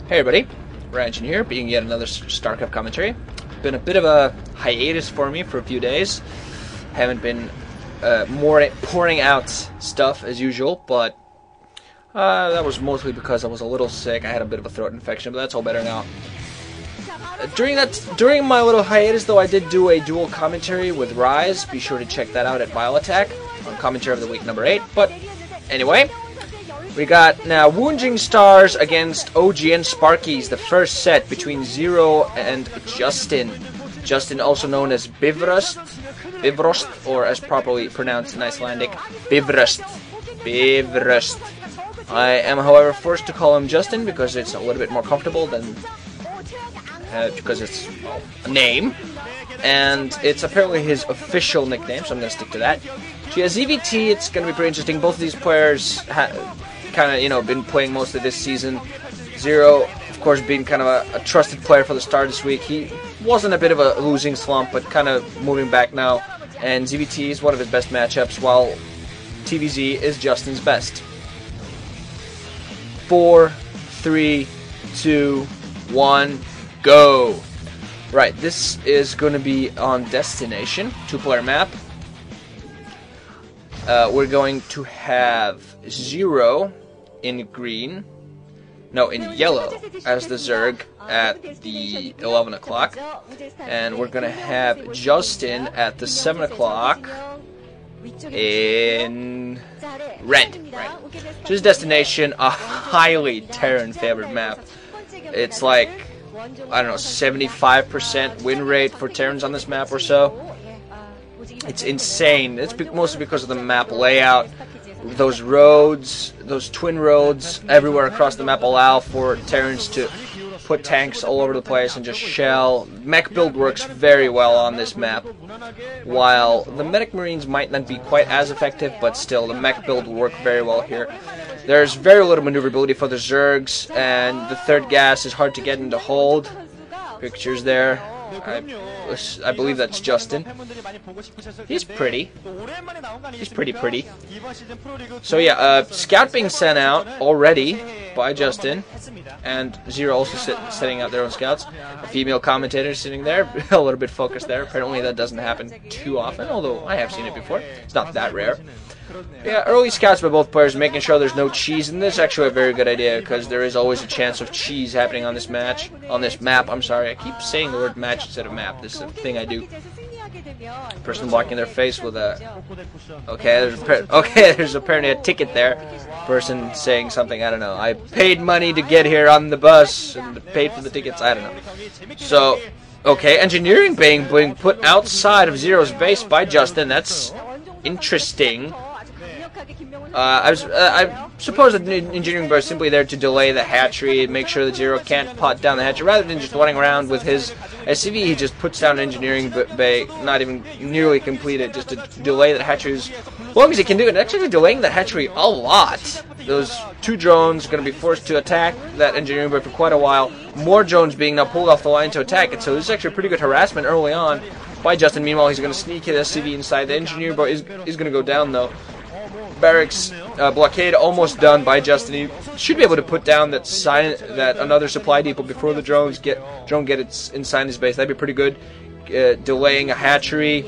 Hey everybody, Ranjan here, being yet another StarCraft commentary. Been a bit of a hiatus for me for a few days. Haven't been more pouring out stuff as usual, but that was mostly because I was a little sick. I had a bit of a throat infection, but that's all better now. During my little hiatus, though, I did do a dual commentary with Rise. Be sure to check that out at ywllow on Commentary of the Week number 8. But anyway, we got now Woongjin Stars against OGN Sparkyz, the first set between ZerO and Justin. Justin, also known as Bifrost, or as properly pronounced in Icelandic, Bifrost. I am, however, forced to call him Justin because it's a little bit more comfortable than because it's a name, and it's apparently his official nickname, so I'm going to stick to that. She has EVT. It's going to be pretty interesting. Both of these players kind of, been playing most of this season. ZerO, of course, being kind of a trusted player for the start this week. He wasn't a bit of a losing slump, but kind of moving back now. And ZVT is one of his best matchups, while TVZ is Justin's best. 4, 3, 2, 1, go! Right, this is going to be on Destination, 2-player map. We're going to have ZerO in green, no, in yellow as the Zerg at the 11 o'clock, and we're going to have Justin at the 7 o'clock in red. Right. Choose Destination, a highly Terran favored map. It's like, I don't know, 75% win rate for Terrans on this map or so. It's insane. It's mostly because of the map layout. Those roads, those twin roads everywhere across the map allow for Terrans to put tanks all over the place and just shell. Mech build works very well on this map, while the Medic Marines might not be quite as effective, but still the mech build will work very well here. There's very little maneuverability for the Zergs, and the third gas is hard to get into hold. Pictures there. I believe that's Justin. He's pretty. He's pretty. So yeah, Scout being sent out already by Justin, and ZerO also setting out their own scouts. A female commentator sitting there, a little bit focused there. Apparently that doesn't happen too often, although I have seen it before. It's not that rare. Yeah, early scouts by both players, making sure there's no cheese, and this is actually a very good idea because there is always a chance of cheese happening on this map. I'm sorry, I keep saying the word match instead of map. This is a thing I do. Person blocking their face with a. There's apparently a ticket there. Person saying something, I don't know. I paid money to get here on the bus and paid for the tickets. I don't know. So, okay, engineering being put outside of ZerO's base by Justin. That's interesting. I suppose that engineering bar is simply there to delay the hatchery and make sure that ZerO can't pot down the hatchery. Rather than just running around with his SCV, he just puts down an engineering bay, not even nearly completed, just to delay that hatchery as long as he can do it. Actually delaying that hatchery a lot. Those 2 drones are going to be forced to attack that engineering bay for quite a while. More drones being now pulled off the line to attack it, so this is actually a pretty good harassment early on by Justin. Meanwhile, he's going to sneak his SCV inside. The engineering bay is going to go down, though. Barracks blockade almost done by Justin. He should be able to put down that another supply depot before the drone gets inside his base. That'd be pretty good. Delaying a hatchery,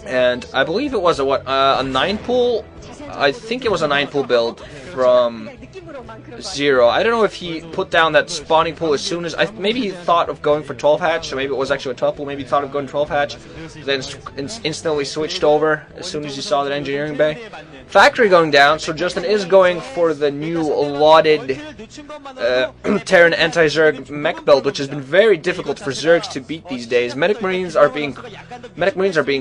and I believe it was a 9-pool. I think it was a 9-pool build from ZerO. I don't know if he put down that spawning pool as soon as maybe he thought of going for 12 hatch, so maybe it was actually a 12 pool. Maybe he thought of going 12 hatch, then instantly switched over as soon as he saw that engineering bay. Factory going down, so Justin is going for the new lauded Terran anti-Zerg mech build, which has been very difficult for Zergs to beat these days. Medic Marines are being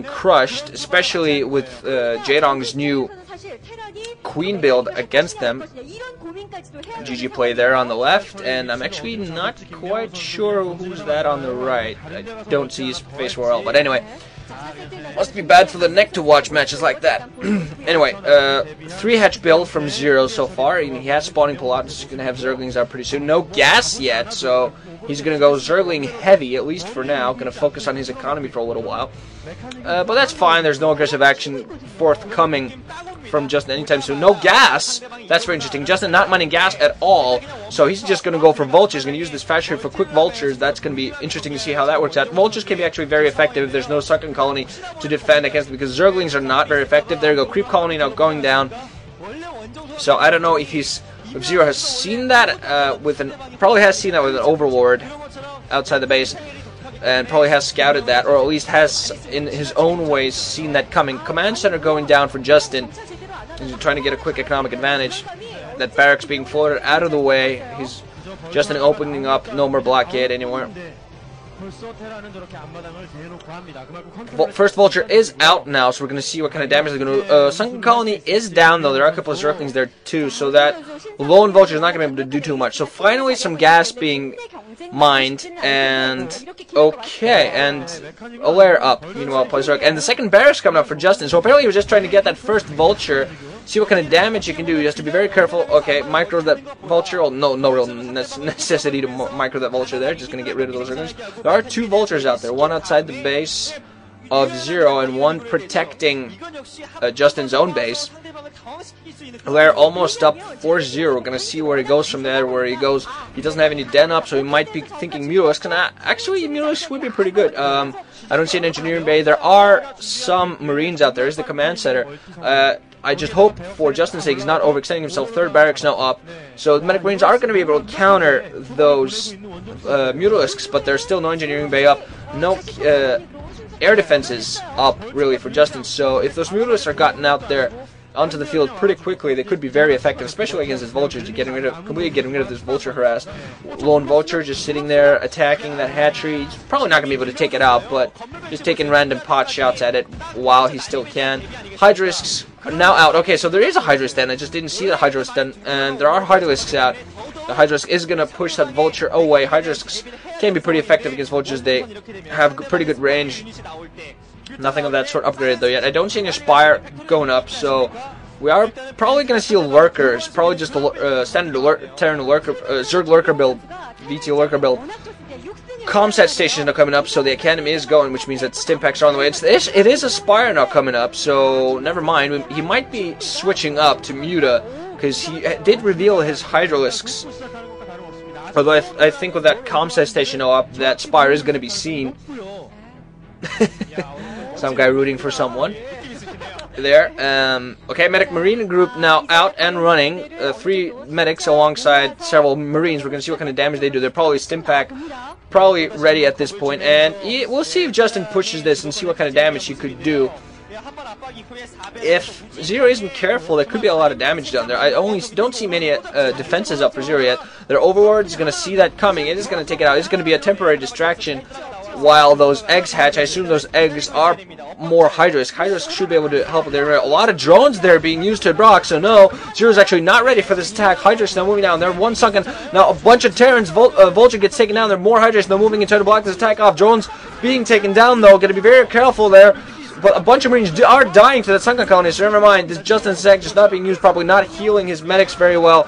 crushed, especially with Jaedong's new Queen build against them. GG play there on the left, and I'm actually not quite sure who's that on the right. I don't see his face well, but anyway. Must be bad for the neck to watch matches like that. Anyway, 3-hatch build from ZerO so far. He has spawning pull out. He's going to have Zerglings out pretty soon. No gas yet, so he's going to go Zergling heavy, at least for now. Going to focus on his economy for a little while. But that's fine. There's no aggressive action forthcoming from Justin anytime soon. No gas. That's very interesting. Justin not mining gas at all. So he's just going to go for vultures. He's going to use this factory for quick vultures. That's going to be interesting to see how that works out. Vultures can be actually very effective if there's no sunken colony to defend against, because zerglings are not very effective. There you go. Creep colony now going down. So I don't know if ZerO has seen that probably has seen that with an overlord outside the base, and probably has scouted that, or at least has in his own ways seen that coming. Command center going down for Justin. He's trying to get a quick economic advantage. That barracks being floated out of the way. He's Justin opening up, no more blockade anymore. First vulture is out now, so we're going to see what kind of damage they're going to. Sunken colony is down though. There are a couple of zerglings there too, so that lone vulture is not going to be able to do too much. So finally, some gas being mined, and okay, and a layer up. Meanwhile, plays zerg, and the second barracks coming up for Justin. So apparently, he was just trying to get that first vulture. See what kind of damage you can do. You have to be very careful. Okay, micro that vulture. Oh, no real necessity to micro that vulture there. Just going to get rid of those zerglings. There are two vultures out there. One outside the base of ZerO and one protecting Justin's own base. They're almost up 4-0. We're going to see where he goes from there. Where he goes, he doesn't have any den up, so he might be thinking Mutalisk. Actually, Mutalisk would be pretty good. I don't see an engineering bay. There are some marines out there. Is the command center. I just hope, for Justin's sake, he's not overextending himself. Third barracks now up. So the medic marines are going to be able to counter those Mutalisks, but there's still no engineering bay up. No air defenses up, really, for Justin. So if those Mutalisks are gotten out there onto the field pretty quickly, they could be very effective, especially against his vultures. Completely getting rid of this vulture harass. Lone vulture just sitting there attacking that hatchery. He's probably not going to be able to take it out, but just taking random pot shots at it while he still can. Hydralisks are now out. Okay, so there is a Hydralisk den. I just didn't see the Hydralisk den, and there are Hydralisks out. The Hydralisk is going to push that vulture away. Hydralisks can be pretty effective against vultures. They have pretty good range. Nothing of that sort upgraded though yet. I don't see any Spire going up, so we are probably going to see lurkers. Probably just a standard terran lurker, zerg lurker build, VT lurker build. Comsat stations are coming up, so the academy is going, which means that Stimpaks are on the way. It is a Spire now coming up, so never mind. He might be switching up to Muta, because he did reveal his Hydralisks. Although I think with that Comsat station up, that Spire is going to be seen. Some guy rooting for someone there. Okay, medic marine group now out and running. 3 medics alongside several marines. We're going to see what kind of damage they do. They're probably Stimpak, probably ready at this point, and we'll see if Justin pushes this and see what kind of damage he could do. If ZerO isn't careful, there could be a lot of damage done there. I only don't see many defenses up for ZerO yet. Their overlord is going to see that coming. It is going to take it out. It's going to be a temporary distraction while those eggs hatch. I assume those eggs are more Hydralisk. Hydralisk should be able to help. There are a lot of drones there being used to block, so no, ZerO's actually not ready for this attack. Hydralisk now moving down. They're one sunken. Now a bunch of Terrans. Vulture gets taken down. There are more Hydralisk now moving in trying to block this attack off. Drones being taken down though. Got to be very careful there. But a bunch of Marines are dying to that sunken colony, so never mind. This Justin Seg just not being used properly, not healing his medics very well.